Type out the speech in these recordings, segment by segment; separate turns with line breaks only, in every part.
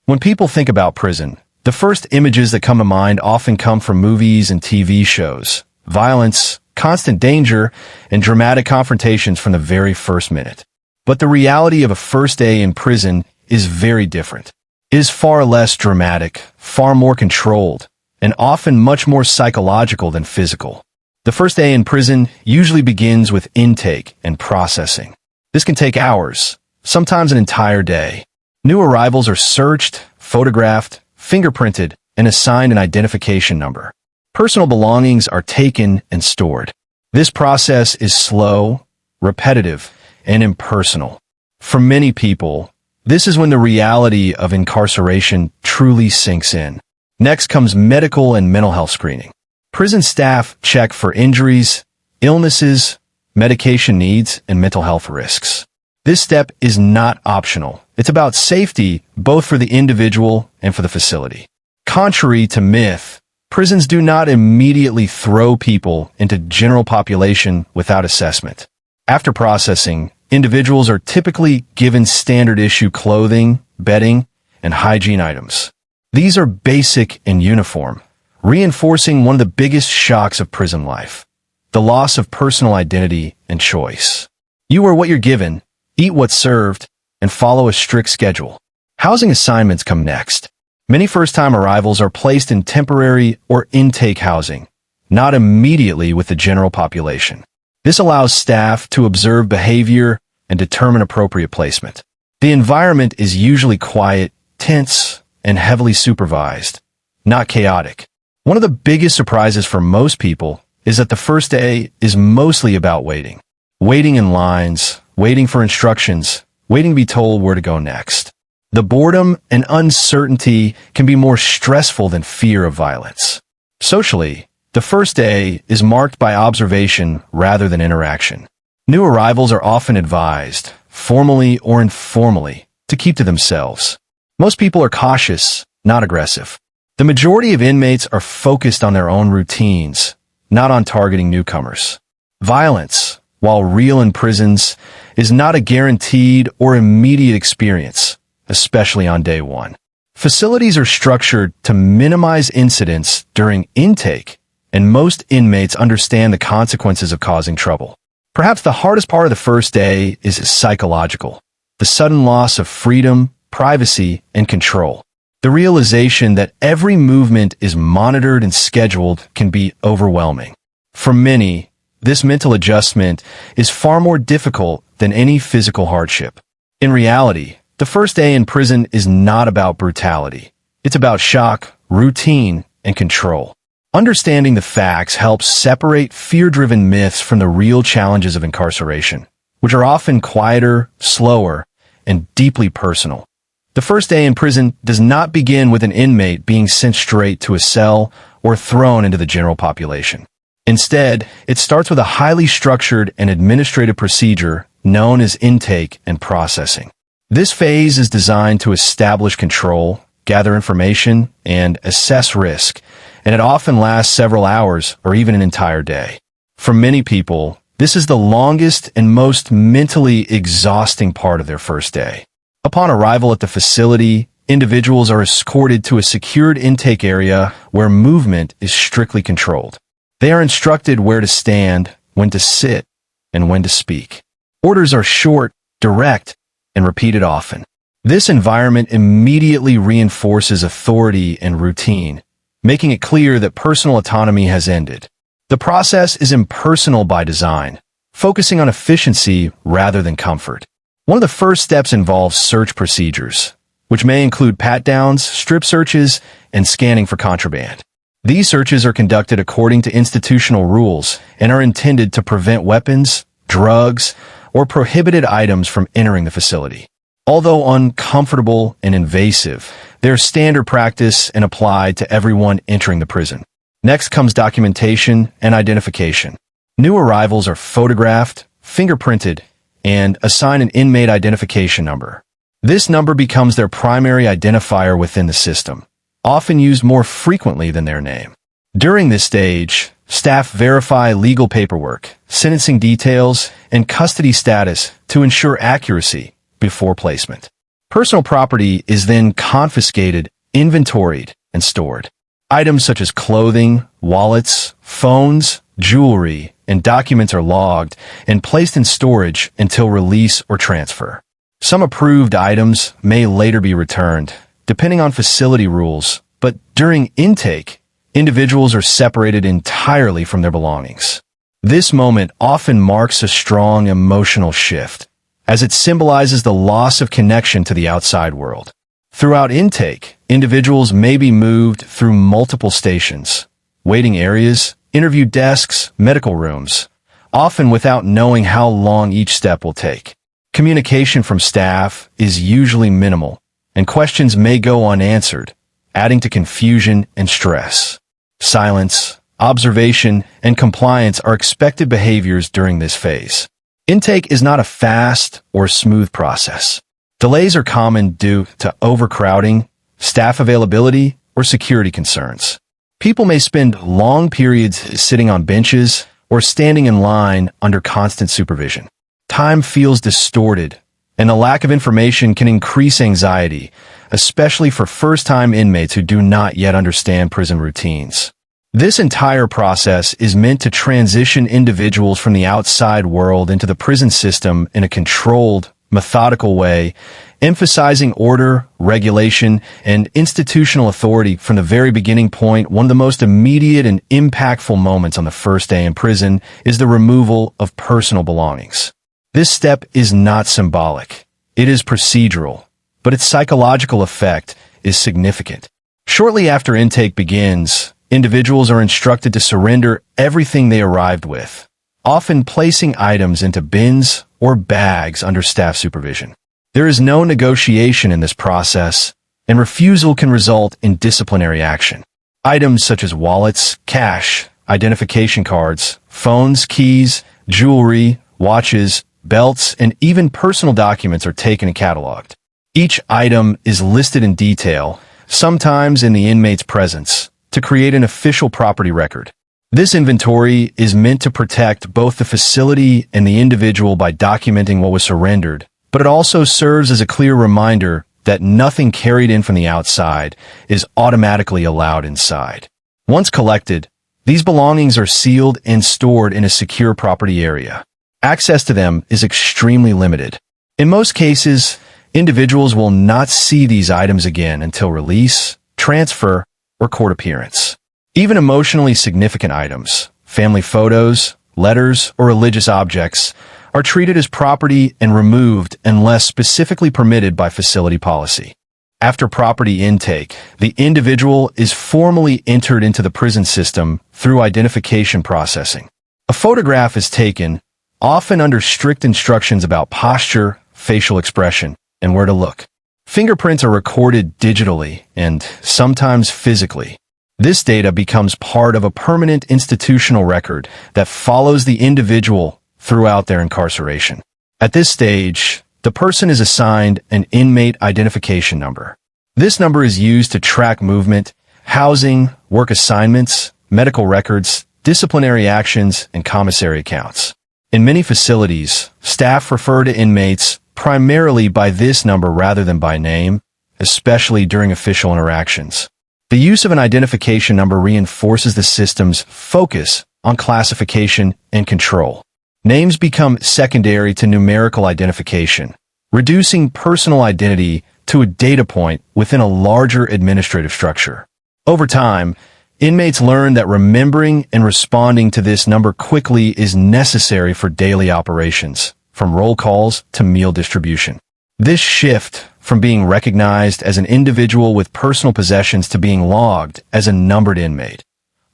When people think about prison, the first images that come to mind often come from movies and TV shows. Violence, constant danger, and dramatic confrontations from the very first minute. But the reality of a first day in prison is very different. It is far less dramatic, far more controlled, and often much more psychological than physical. The first day in prison usually begins with intake and processing. This can take hours, sometimes an entire day. New arrivals are searched, photographed, fingerprinted, and assigned an identification number. Personal belongings are taken and stored. This process is slow, repetitive, and impersonal. For many people, this is when the reality of incarceration truly sinks in. Next comes medical and mental health screening. Prison staff check for injuries, illnesses, medication needs, and mental health risks. This step is not optional. It's about safety both for the individual and for the facility. Contrary to myth, prisons do not immediately throw people into general population without assessment. After processing, individuals are typically given standard issue clothing, bedding, and hygiene items. These are basic and uniform, reinforcing one of the biggest shocks of prison life, the loss of personal identity and choice. You are what you're given, eat what's served, and follow a strict schedule. Housing assignments come next. Many first-time arrivals are placed in temporary or intake housing, not immediately with the general population. This allows staff to observe behavior and determine appropriate placement. The environment is usually quiet, tense, and heavily supervised, not chaotic. One of the biggest surprises for most people is that the first day is mostly about waiting. Waiting in lines, waiting for instructions, waiting to be told where to go next. The boredom and uncertainty can be more stressful than fear of violence. Socially, the first day is marked by observation rather than interaction. New arrivals are often advised, formally or informally, to keep to themselves. Most people are cautious, not aggressive. The majority of inmates are focused on their own routines, not on targeting newcomers. Violence, while real in prisons, is not a guaranteed or immediate experience, especially on day one. Facilities are structured to minimize incidents during intake, and most inmates understand the consequences of causing trouble. Perhaps the hardest part of the first day is psychological. The sudden loss of freedom, privacy, and control. The realization that every movement is monitored and scheduled can be overwhelming. For many, this mental adjustment is far more difficult than any physical hardship. In reality, the first day in prison is not about brutality. It's about shock, routine, and control. Understanding the facts helps separate fear-driven myths from the real challenges of incarceration, which are often quieter, slower, and deeply personal. The first day in prison does not begin with an inmate being sent straight to a cell or thrown into the general population. Instead, it starts with a highly structured and administrative procedure known as intake and processing. This phase is designed to establish control, gather information, and assess risk, and it often lasts several hours or even an entire day. For many people, this is the longest and most mentally exhausting part of their first day. Upon arrival at the facility, individuals are escorted to a secured intake area where movement is strictly controlled. They are instructed where to stand, when to sit, and when to speak. Orders are short, direct, and repeated often. This environment immediately reinforces authority and routine, making it clear that personal autonomy has ended. The process is impersonal by design, focusing on efficiency rather than comfort. One of the first steps involves search procedures, which may include pat-downs, strip searches, and scanning for contraband. These searches are conducted according to institutional rules and are intended to prevent weapons, drugs, or prohibited items from entering the facility. Although uncomfortable and invasive, they're standard practice and applied to everyone entering the prison. Next comes documentation and identification. New arrivals are photographed, fingerprinted, and assigned an inmate identification number. This number becomes their primary identifier within the system, often used more frequently than their name. During this stage, staff verify legal paperwork, sentencing details, and custody status to ensure accuracy before placement. Personal property is then confiscated, inventoried, and stored. Items such as clothing, wallets, phones, jewelry, and documents are logged and placed in storage until release or transfer. Some approved items may later be returned, depending on facility rules, but during intake, individuals are separated entirely from their belongings. This moment often marks a strong emotional shift, as it symbolizes the loss of connection to the outside world. Throughout intake, individuals may be moved through multiple stations, waiting areas, interview desks, medical rooms, often without knowing how long each step will take. Communication from staff is usually minimal, and questions may go unanswered, adding to confusion and stress. Silence, observation, and compliance are expected behaviors during this phase. Intake is not a fast or smooth process. Delays are common due to overcrowding, staff availability, or security concerns. People may spend long periods sitting on benches or standing in line under constant supervision. Time feels distorted, and the lack of information can increase anxiety, especially for first-time inmates who do not yet understand prison routines. This entire process is meant to transition individuals from the outside world into the prison system in a controlled, methodical way, emphasizing order, regulation, and institutional authority from the very beginning point. One of the most immediate and impactful moments on the first day in prison is the removal of personal belongings. This step is not symbolic. It is procedural, but its psychological effect is significant. Shortly after intake begins, individuals are instructed to surrender everything they arrived with, often placing items into bins or bags under staff supervision. There is no negotiation in this process, and refusal can result in disciplinary action. Items such as wallets, cash, identification cards, phones, keys, jewelry, watches, belts, and even personal documents are taken and cataloged. Each item is listed in detail, sometimes in the inmate's presence, to create an official property record. This inventory is meant to protect both the facility and the individual by documenting what was surrendered, but it also serves as a clear reminder that nothing carried in from the outside is automatically allowed inside. Once collected, these belongings are sealed and stored in a secure property area. Access to them is extremely limited. In most cases, individuals will not see these items again until release, transfer, or court appearance. Even emotionally significant items, family photos, letters, or religious objects, are treated as property and removed unless specifically permitted by facility policy. After property intake, the individual is formally entered into the prison system through identification processing. A photograph is taken, often under strict instructions about posture, facial expression, and where to look. Fingerprints are recorded digitally and sometimes physically. This data becomes part of a permanent institutional record that follows the individual throughout their incarceration. At this stage, the person is assigned an inmate identification number. This number is used to track movement, housing, work assignments, medical records, disciplinary actions, and commissary accounts. In many facilities, staff refer to inmates primarily by this number rather than by name, especially during official interactions. The use of an identification number reinforces the system's focus on classification and control. Names become secondary to numerical identification, reducing personal identity to a data point within a larger administrative structure. Over time, inmates learn that remembering and responding to this number quickly is necessary for daily operations, from roll calls to meal distribution. This shift from being recognized as an individual with personal possessions to being logged as a numbered inmate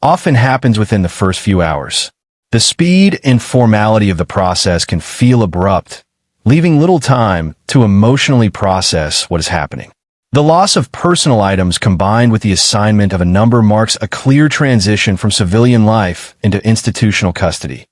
often happens within the first few hours. The speed and formality of the process can feel abrupt, leaving little time to emotionally process what is happening. The loss of personal items combined with the assignment of a number marks a clear transition from civilian life into institutional custody.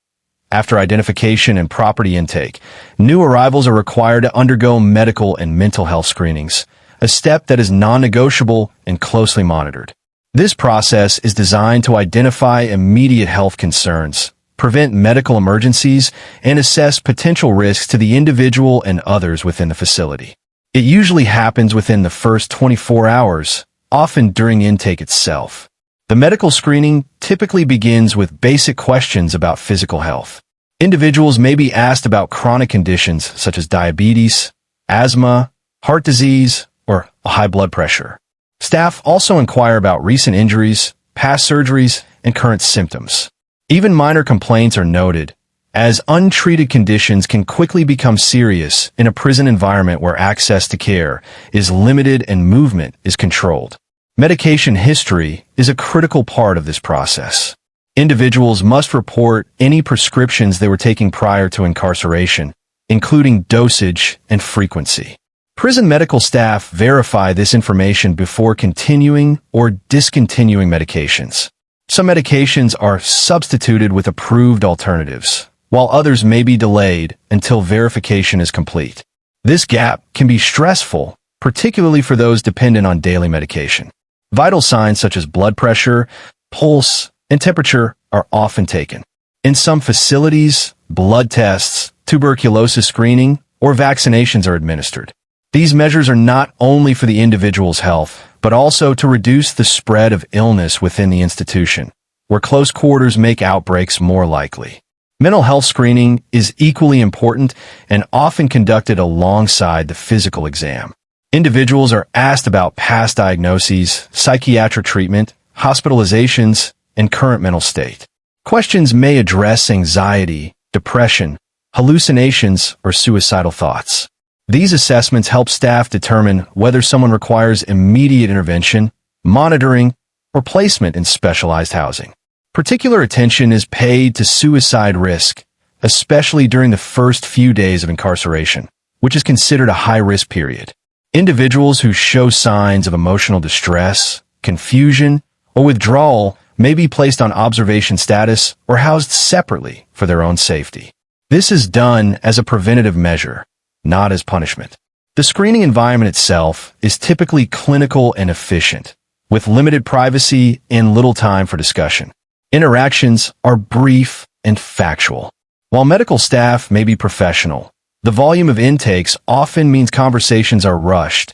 After identification and property intake, new arrivals are required to undergo medical and mental health screenings, a step that is non-negotiable and closely monitored. This process is designed to identify immediate health concerns, prevent medical emergencies, and assess potential risks to the individual and others within the facility. It usually happens within the first 24 hours, often during intake itself. The medical screening typically begins with basic questions about physical health. Individuals may be asked about chronic conditions such as diabetes, asthma, heart disease, or high blood pressure. Staff also inquire about recent injuries, past surgeries, and current symptoms. Even minor complaints are noted, as untreated conditions can quickly become serious in a prison environment where access to care is limited and movement is controlled. Medication history is a critical part of this process. Individuals must report any prescriptions they were taking prior to incarceration, including dosage and frequency. Prison medical staff verify this information before continuing or discontinuing medications. Some medications are substituted with approved alternatives, while others may be delayed until verification is complete. This gap can be stressful, particularly for those dependent on daily medication. Vital signs such as blood pressure, pulse, and temperature are often taken. In some facilities, blood tests, tuberculosis screening, or vaccinations are administered. These measures are not only for the individual's health, but also to reduce the spread of illness within the institution, where close quarters make outbreaks more likely. Mental health screening is equally important and often conducted alongside the physical exam. Individuals are asked about past diagnoses, psychiatric treatment, hospitalizations, and current mental state. Questions may address anxiety, depression, hallucinations, or suicidal thoughts. These assessments help staff determine whether someone requires immediate intervention, monitoring, or placement in specialized housing. Particular attention is paid to suicide risk, especially during the first few days of incarceration, which is considered a high-risk period. Individuals who show signs of emotional distress, confusion, or withdrawal may be placed on observation status or housed separately for their own safety. This is done as a preventative measure, not as punishment. The screening environment itself is typically clinical and efficient, with limited privacy and little time for discussion. Interactions are brief and factual. While medical staff may be professional, the volume of intakes often means conversations are rushed,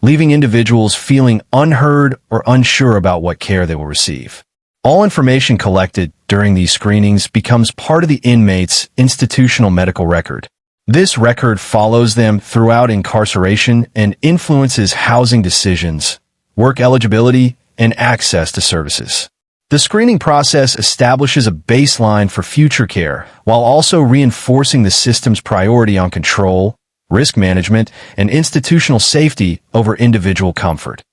leaving individuals feeling unheard or unsure about what care they will receive. All information collected during these screenings becomes part of the inmate's institutional medical record. This record follows them throughout incarceration and influences housing decisions, work eligibility, and access to services. The screening process establishes a baseline for future care while also reinforcing the system's priority on control, risk management, and institutional safety over individual comfort.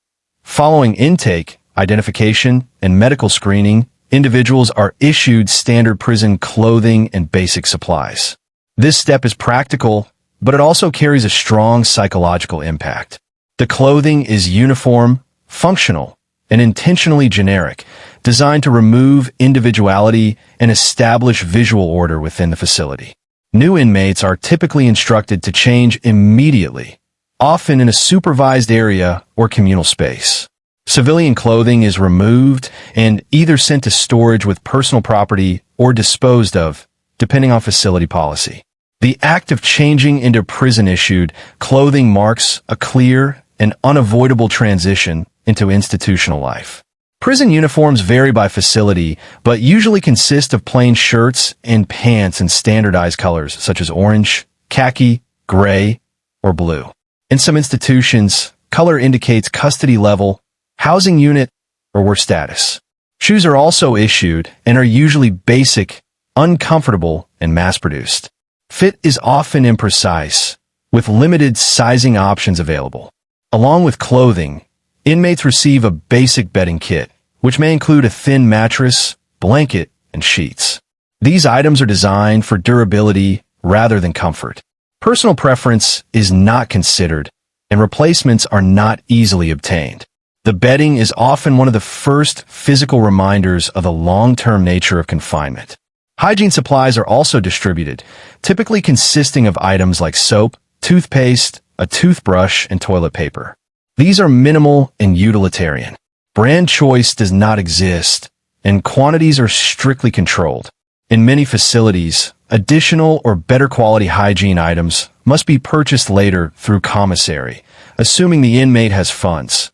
Following intake, identification, and medical screening, individuals are issued standard prison clothing and basic supplies. This step is practical, but it also carries a strong psychological impact. The clothing is uniform, functional, and intentionally generic, designed to remove individuality and establish visual order within the facility. New inmates are typically instructed to change immediately, often in a supervised area or communal space. Civilian clothing is removed and either sent to storage with personal property or disposed of, depending on facility policy. The act of changing into prison-issued clothing marks a clear and unavoidable transition into institutional life. Prison uniforms vary by facility, but usually consist of plain shirts and pants in standardized colors such as orange, khaki, gray, or blue. In some institutions, color indicates custody level, housing unit, or worse status. Shoes are also issued and are usually basic, uncomfortable, and mass-produced. Fit is often imprecise, with limited sizing options available. Along with clothing, inmates receive a basic bedding kit, which may include a thin mattress, blanket, and sheets. These items are designed for durability rather than comfort. Personal preference is not considered, and replacements are not easily obtained. The bedding is often one of the first physical reminders of the long-term nature of confinement. Hygiene supplies are also distributed, typically consisting of items like soap, toothpaste, a toothbrush, and toilet paper. These are minimal and utilitarian. Brand choice does not exist, and quantities are strictly controlled. In many facilities, additional or better quality hygiene items must be purchased later through commissary, assuming the inmate has funds.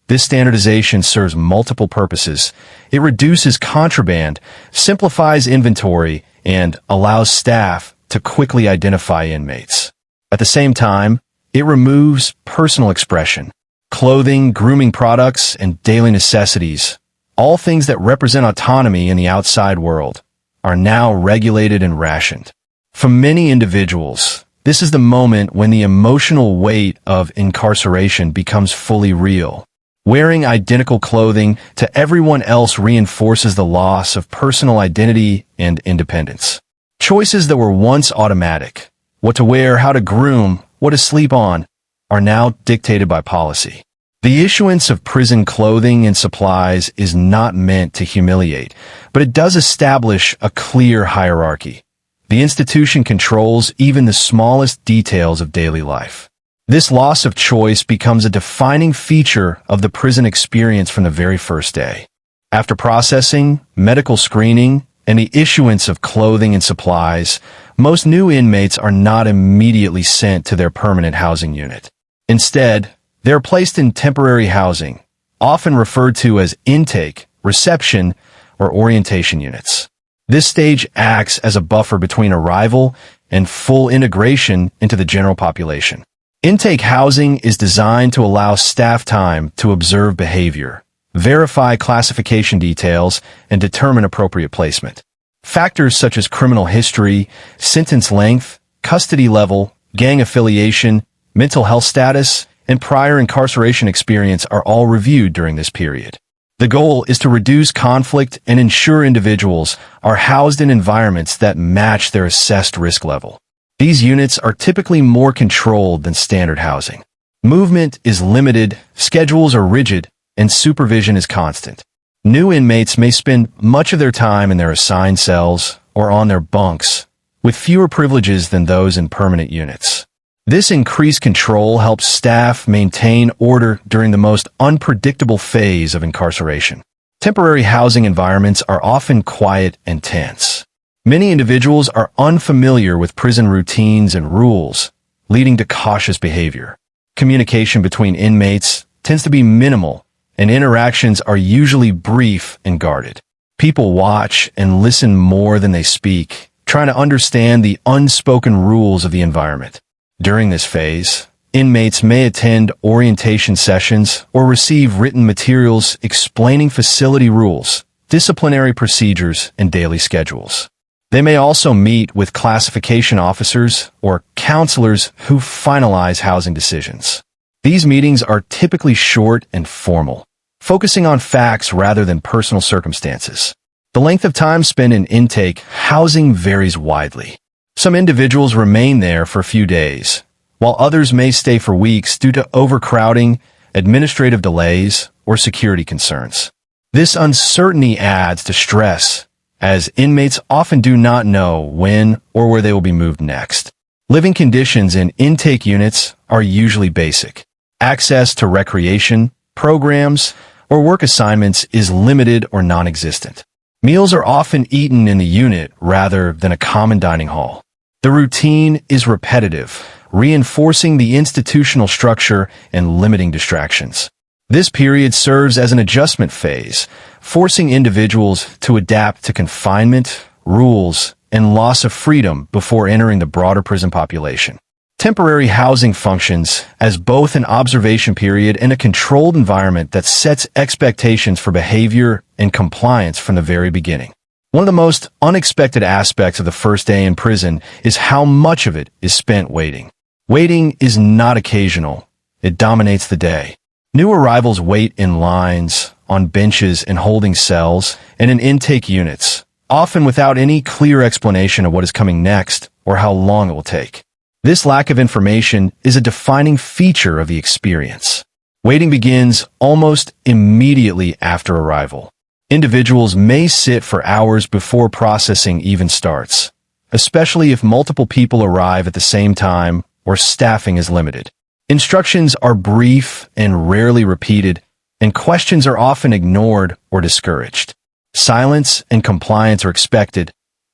This standardization serves multiple purposes. It reduces contraband, simplifies inventory, and allows staff to quickly identify inmates. At the same time, it removes personal expression. Clothing, grooming products, and daily necessities, all things that represent autonomy in the outside world, are now regulated and rationed. For many individuals, this is the moment when the emotional weight of incarceration becomes fully real. Wearing identical clothing to everyone else reinforces the loss of personal identity and independence. Choices that were once automatic, what to wear, how to groom, what to sleep on, are now dictated by policy. The issuance of prison clothing and supplies is not meant to humiliate, but it does establish a clear hierarchy. The institution controls even the smallest details of daily life. This loss of choice becomes a defining feature of the prison experience from the very first day. After processing, medical screening, and the issuance of clothing and supplies, most new inmates are not immediately sent to their permanent housing unit. Instead, they are placed in temporary housing, often referred to as intake, reception, or orientation units. This stage acts as a buffer between arrival and full integration into the general population. Intake housing is designed to allow staff time to observe behavior, verify classification details, and determine appropriate placement. Factors such as criminal history, sentence length, custody level, gang affiliation, mental health status, and prior incarceration experience are all reviewed during this period. The goal is to reduce conflict and ensure individuals are housed in environments that match their assessed risk level. These units are typically more controlled than standard housing. Movement is limited, schedules are rigid, and supervision is constant. New inmates may spend much of their time in their assigned cells or on their bunks, with fewer privileges than those in permanent units. This increased control helps staff maintain order during the most unpredictable phase of incarceration. Temporary housing environments are often quiet and tense. Many individuals are unfamiliar with prison routines and rules, leading to cautious behavior. Communication between inmates tends to be minimal, and interactions are usually brief and guarded. People watch and listen more than they speak, trying to understand the unspoken rules of the environment. During this phase, inmates may attend orientation sessions or receive written materials explaining facility rules, disciplinary procedures, and daily schedules. They may also meet with classification officers or counselors who finalize housing decisions. These meetings are typically short and formal, focusing on facts rather than personal circumstances. The length of time spent in intake housing varies widely. Some individuals remain there for a few days, while others may stay for weeks due to overcrowding, administrative delays, or security concerns. This uncertainty adds to stress, as inmates often do not know when or where they will be moved next. Living conditions in intake units are usually basic. Access to recreation, programs, or work assignments is limited or non-existent. Meals are often eaten in the unit rather than a common dining hall. The routine is repetitive, reinforcing the institutional structure and limiting distractions. This period serves as an adjustment phase, forcing individuals to adapt to confinement, rules, and loss of freedom before entering the broader prison population. Temporary housing functions as both an observation period and a controlled environment that sets expectations for behavior and compliance from the very beginning. One of the most unexpected aspects of the first day in prison is how much of it is spent waiting. Waiting is not occasional. It dominates the day. New arrivals wait in lines, on benches and holding cells, and in intake units, often without any clear explanation of what is coming next or how long it will take. This lack of information is a defining feature of the experience. Waiting begins almost immediately after arrival. Individuals may sit for hours before processing even starts, especially if multiple people arrive at the same time or staffing is limited. Instructions are brief and rarely repeated, and questions are often ignored or discouraged. Silence and compliance are expected,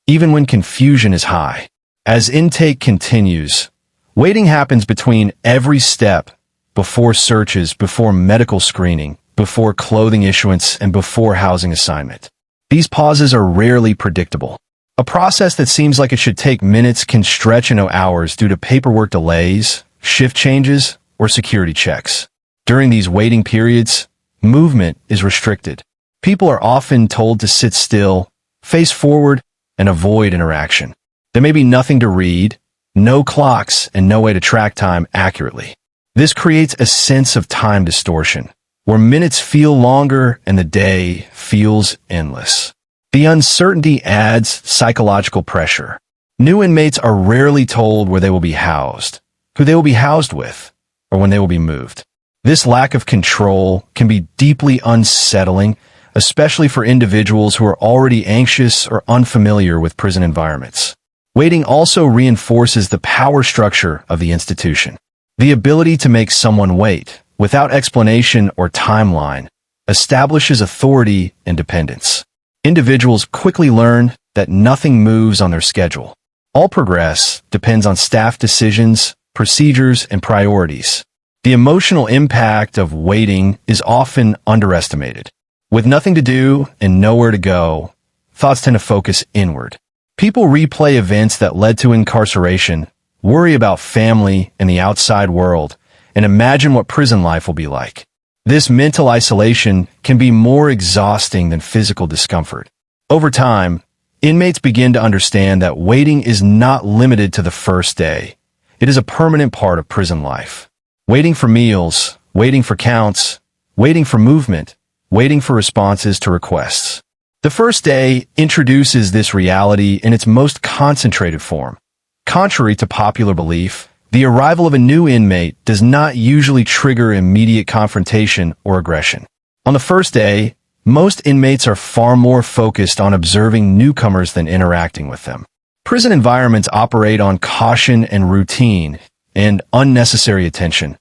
even when confusion is high. As intake continues, waiting happens between every step, before searches, before medical screening, before clothing issuance, and before housing assignment. These pauses are rarely predictable. A process that seems like it should take minutes can stretch into hours due to paperwork delays, shift changes, or security checks. During these waiting periods, movement is restricted. People are often told to sit still, face forward, and avoid interaction. There may be nothing to read, no clocks, and no way to track time accurately. This creates a sense of time distortion, where minutes feel longer and the day feels endless. The uncertainty adds psychological pressure. New inmates are rarely told where they will be housed, who they will be housed with, or when they will be moved. This lack of control can be deeply unsettling, especially for individuals who are already anxious or unfamiliar with prison environments. Waiting also reinforces the power structure of the institution. The ability to make someone wait, without explanation or timeline, establishes authority and dependence. Individuals quickly learn that nothing moves on their schedule. All progress depends on staff decisions, procedures, and priorities. The emotional impact of waiting is often underestimated. With nothing to do and nowhere to go, thoughts tend to focus inward. People replay events that led to incarceration, worry about family and the outside world, and imagine what prison life will be like. This mental isolation can be more exhausting than physical discomfort. Over time, inmates begin to understand that waiting is not limited to the first day. It is a permanent part of prison life. Waiting for meals, waiting for counts, waiting for movement, waiting for responses to requests. The first day introduces this reality in its most concentrated form. Contrary to popular belief, the arrival of a new inmate does not usually trigger immediate confrontation or aggression. On the first day, most inmates are far more focused on observing newcomers than interacting with them. Prison environments operate on caution and routine, and unnecessary attention,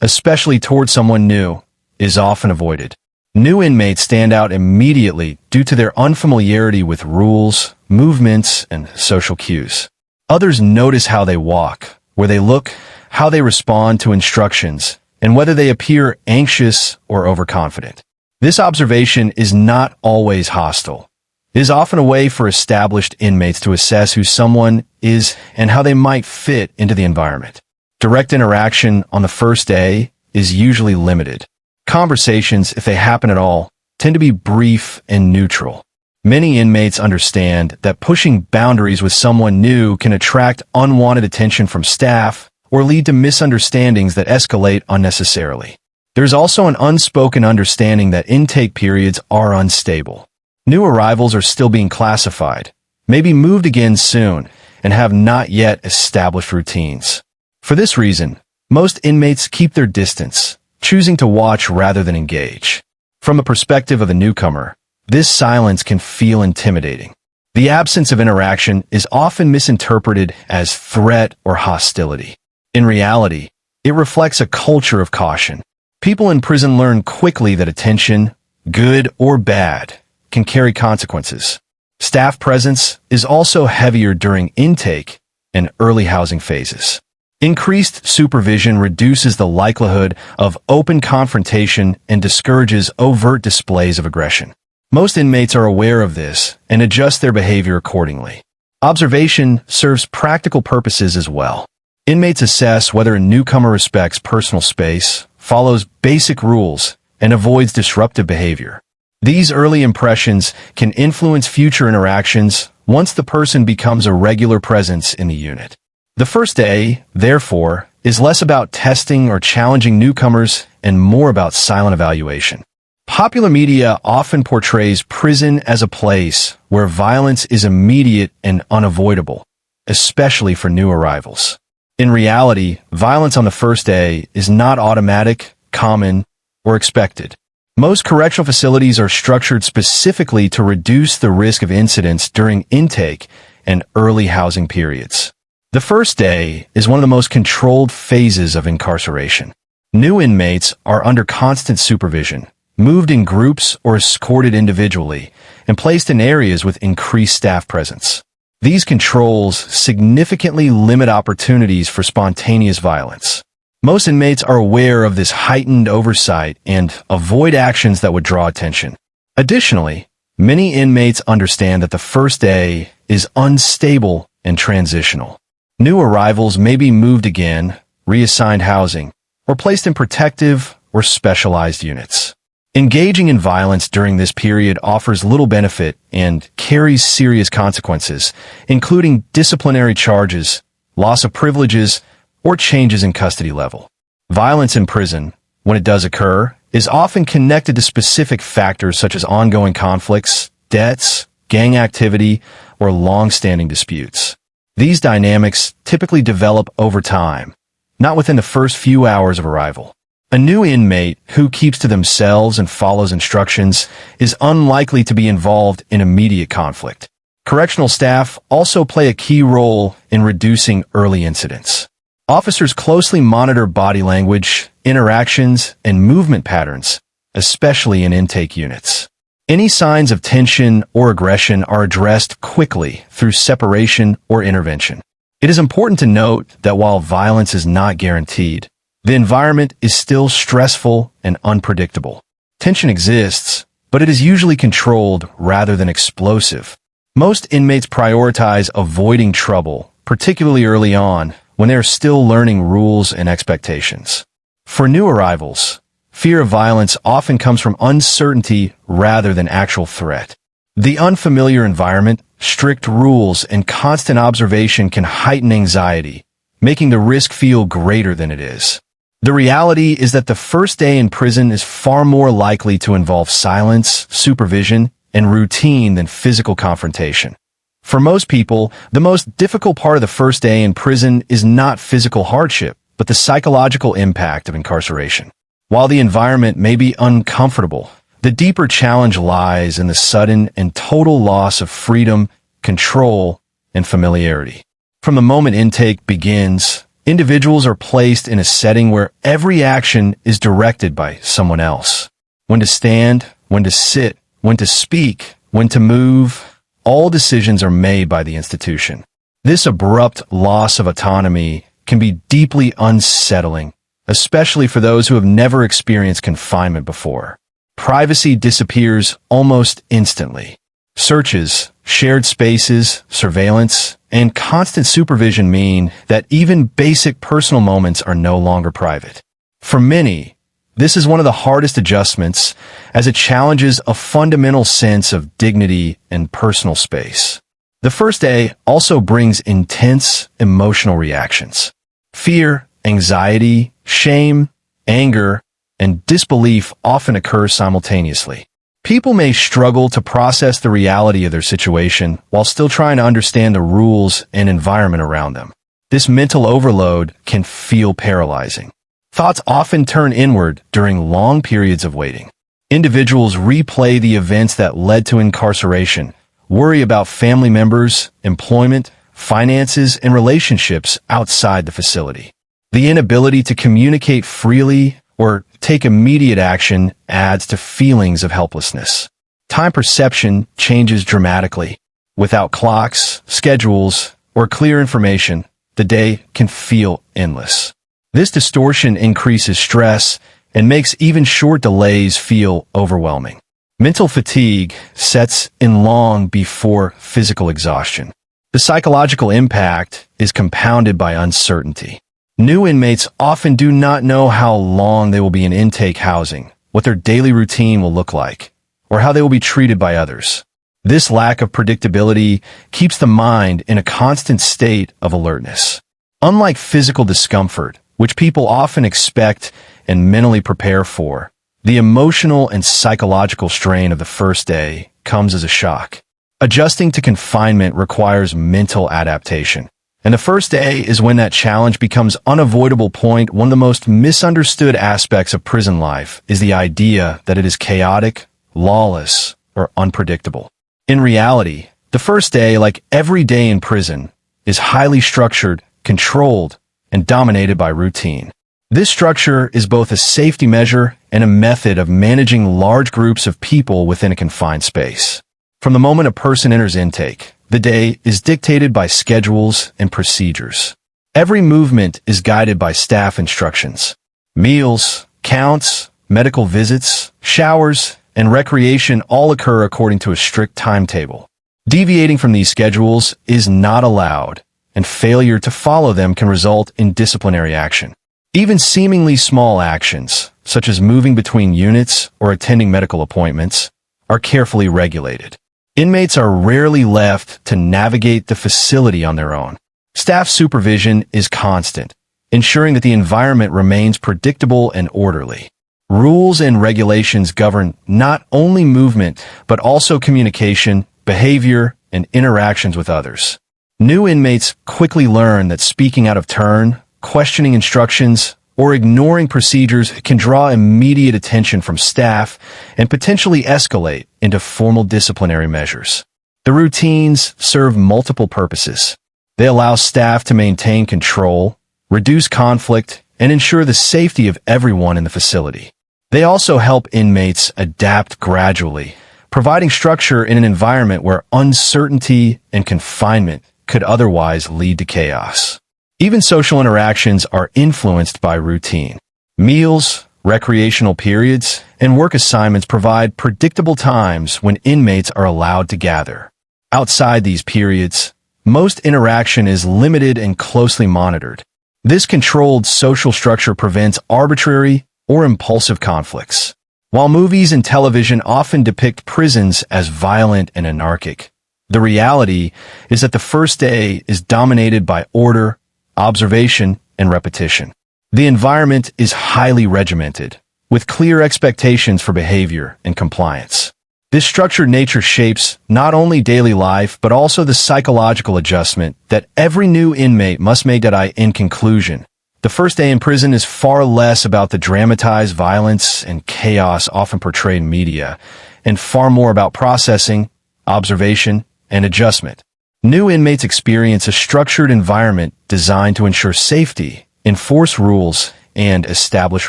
especially toward someone new, is often avoided. New inmates stand out immediately due to their unfamiliarity with rules, movements, and social cues. Others notice how they walk, where they look, how they respond to instructions, and whether they appear anxious or overconfident. This observation is not always hostile. It is often a way for established inmates to assess who someone is and how they might fit into the environment. Direct interaction on the first day is usually limited. Conversations, if they happen at all, tend to be brief and neutral. Many inmates understand that pushing boundaries with someone new can attract unwanted attention from staff or lead to misunderstandings that escalate unnecessarily. There's also an unspoken understanding that intake periods are unstable. New arrivals are still being classified, may be moved again soon, and have not yet established routines. For this reason, most inmates keep their distance, choosing to watch rather than engage. From the perspective of the newcomer, this silence can feel intimidating. The absence of interaction is often misinterpreted as threat or hostility. In reality, it reflects a culture of caution. People in prison learn quickly that attention, good or bad, can carry consequences. Staff presence is also heavier during intake and early housing phases. Increased supervision reduces the likelihood of open confrontation and discourages overt displays of aggression. Most inmates are aware of this and adjust their behavior accordingly. Observation serves practical purposes as well. Inmates assess whether a newcomer respects personal space, follows basic rules, and avoids disruptive behavior. These early impressions can influence future interactions once the person becomes a regular presence in the unit. The first day, therefore, is less about testing or challenging newcomers and more about silent evaluation. Popular media often portrays prison as a place where violence is immediate and unavoidable, especially for new arrivals. In reality, violence on the first day is not automatic, common, or expected. Most correctional facilities are structured specifically to reduce the risk of incidents during intake and early housing periods. The first day is one of the most controlled phases of incarceration. New inmates are under constant supervision, moved in groups or escorted individually, and placed in areas with increased staff presence. These controls significantly limit opportunities for spontaneous violence. Most inmates are aware of this heightened oversight and avoid actions that would draw attention. Additionally, many inmates understand that the first day is unstable and transitional. New arrivals may be moved again, reassigned housing, or placed in protective or specialized units. Engaging in violence during this period offers little benefit and carries serious consequences, including disciplinary charges, loss of privileges, or changes in custody level. Violence in prison, when it does occur, is often connected to specific factors such as ongoing conflicts, debts, gang activity, or long-standing disputes. These dynamics typically develop over time, not within the first few hours of arrival. A new inmate who keeps to themselves and follows instructions is unlikely to be involved in immediate conflict. Correctional staff also play a key role in reducing early incidents. Officers closely monitor body language, interactions, and movement patterns, especially in intake units. Any signs of tension or aggression are addressed quickly through separation or intervention. It is important to note that while violence is not guaranteed, the environment is still stressful and unpredictable. Tension exists, but it is usually controlled rather than explosive. Most inmates prioritize avoiding trouble, particularly early on, when they are still learning rules and expectations. For new arrivals, fear of violence often comes from uncertainty rather than actual threat. The unfamiliar environment, strict rules, and constant observation can heighten anxiety, making the risk feel greater than it is. The reality is that the first day in prison is far more likely to involve silence, supervision, and routine than physical confrontation. For most people, the most difficult part of the first day in prison is not physical hardship, but the psychological impact of incarceration. While the environment may be uncomfortable, the deeper challenge lies in the sudden and total loss of freedom, control, and familiarity. From the moment intake begins, individuals are placed in a setting where every action is directed by someone else. When to stand, when to sit, when to speak, when to move, all decisions are made by the institution. This abrupt loss of autonomy can be deeply unsettling, especially for those who have never experienced confinement before. Privacy disappears almost instantly. Searches, shared spaces, surveillance, and constant supervision mean that even basic personal moments are no longer private. For many, this is one of the hardest adjustments, as it challenges a fundamental sense of dignity and personal space. The first day also brings intense emotional reactions. Fear, anxiety, shame, anger, and disbelief often occur simultaneously. People may struggle to process the reality of their situation while still trying to understand the rules and environment around them. This mental overload can feel paralyzing. Thoughts often turn inward during long periods of waiting. Individuals replay the events that led to incarceration, worry about family members, employment, finances, and relationships outside the facility. The inability to communicate freely or take immediate action adds to feelings of helplessness. Time perception changes dramatically. Without clocks, schedules, or clear information, the day can feel endless. This distortion increases stress and makes even short delays feel overwhelming. Mental fatigue sets in long before physical exhaustion. The psychological impact is compounded by uncertainty. New inmates often do not know how long they will be in intake housing, what their daily routine will look like, or how they will be treated by others. This lack of predictability keeps the mind in a constant state of alertness. Unlike physical discomfort, which people often expect and mentally prepare for, the emotional and psychological strain of the first day comes as a shock. Adjusting to confinement requires mental adaptation, and the first day is when that challenge becomes unavoidable. One of the most misunderstood aspects of prison life is the idea that it is chaotic, lawless, or unpredictable. In reality, the first day, like every day in prison, is highly structured, controlled, and dominated by routine. This structure is both a safety measure and a method of managing large groups of people within a confined space. From the moment a person enters intake, the day is dictated by schedules and procedures. Every movement is guided by staff instructions. Meals, counts, medical visits, showers, and recreation all occur according to a strict timetable. Deviating from these schedules is not allowed, and failure to follow them can result in disciplinary action. Even seemingly small actions, such as moving between units or attending medical appointments, are carefully regulated. Inmates are rarely left to navigate the facility on their own. Staff supervision is constant, ensuring that the environment remains predictable and orderly. Rules and regulations govern not only movement, but also communication, behavior, and interactions with others. New inmates quickly learn that speaking out of turn, questioning instructions, or ignoring procedures can draw immediate attention from staff and potentially escalate into formal disciplinary measures. The routines serve multiple purposes. They allow staff to maintain control, reduce conflict, and ensure the safety of everyone in the facility. They also help inmates adapt gradually, providing structure in an environment where uncertainty and confinement could otherwise lead to chaos. Even social interactions are influenced by routine. Meals, recreational periods, and work assignments provide predictable times when inmates are allowed to gather. Outside these periods, most interaction is limited and closely monitored. This controlled social structure prevents arbitrary or impulsive conflicts. While movies and television often depict prisons as violent and anarchic, the reality is that the first day is dominated by order, observation, and repetition. The environment is highly regimented, with clear expectations for behavior and compliance. This structured nature shapes not only daily life, but also the psychological adjustment that every new inmate must make. In conclusion, the first day in prison is far less about the dramatized violence and chaos often portrayed in media, and far more about processing, observation, and adjustment. New inmates experience a structured environment designed to ensure safety, enforce rules, and establish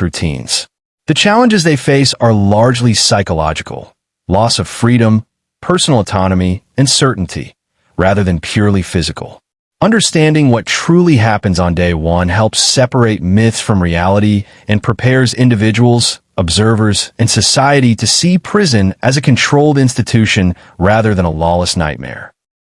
routines. The challenges they face are largely psychological: loss of freedom, personal autonomy, and certainty, rather than purely physical. Understanding what truly happens on day one helps separate myths from reality and prepares individuals, observers, and society to see prison as a controlled institution rather than a lawless nightmare.